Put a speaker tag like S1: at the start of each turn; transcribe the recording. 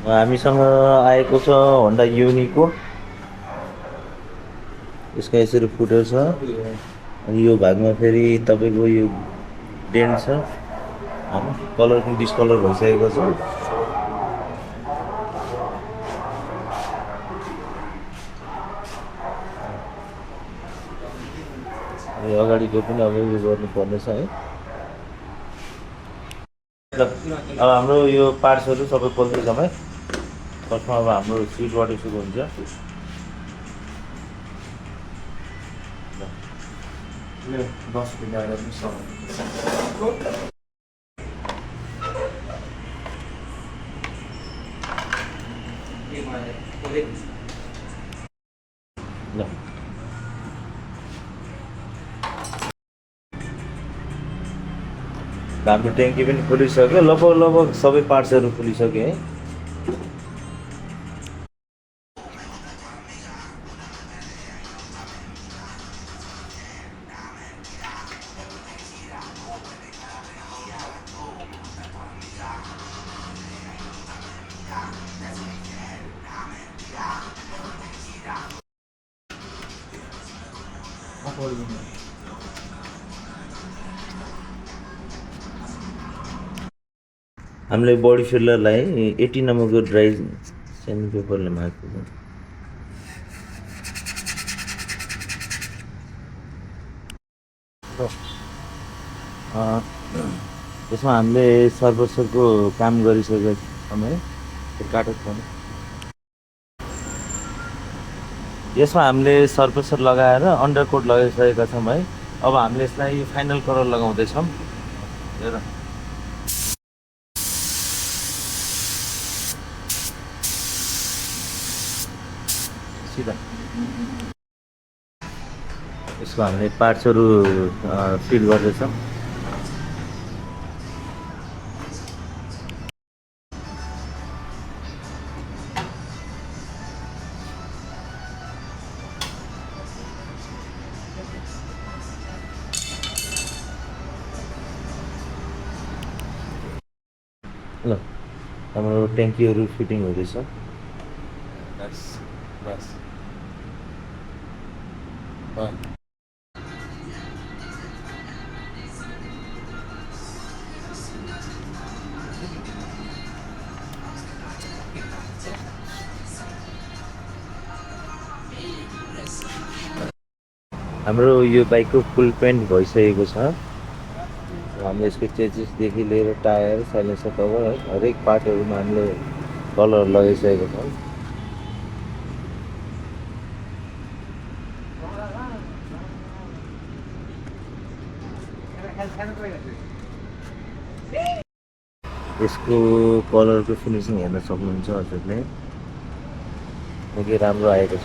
S1: हामीसँग आएको छ होन्डा युनिको। यसको यसरी फुटेको छ अनि यो भागमा फेरि तपाईँको यो डेन्ट छ होइन, कलर पनि डिस्कलर भइसकेको छ। यो अगाडिको पनि अब यो गर्नुपर्नेछ है। अब हाम्रो यो पार्ट्सहरू सबै खोल्दैछौँ है। फर्स्टमा अब हाम्रो सिटबाट सुरु हुन्छ। ल हाम्रो ट्याङ्की पनि खोलिसक्यो, लगभग लगभग सबै पार्ट्सहरू खोलिसक्यो है। हामीले बडी फिल्डरलाई 80 नम्बरको ड्राई सेन्ड पेपरले मागेको छ। यसमा हामीले सर्भसरको काम गरिसकेको छौँ है। काटो छ। यसमा हामीले सर्फेसर लगाएर अन्डरकोट लगाइसकेका छौँ है। अब हामीले यसलाई फाइनल कलर लगाउँदैछौँ। हेर सिधा यसको हामीले पार्ट्सहरू फिट गर्दैछौँ। ल हाम्रो ट्याङ्कीहरू फिटिङ हुँदैछ। बस बस हाम्रो यो बाइकको फुल पेन्ट भइसकेको छ। हामीले यसको चेसिसदेखि लिएर टायर, साइलेन्सर कभर है, हरेक पार्टहरूमा हामीले कलर लगाइसकेको छौँ। यसको कलरको फिनिसिङ हेर्न सक्नुहुन्छ हजुरले, निकै राम्रो आएको छ।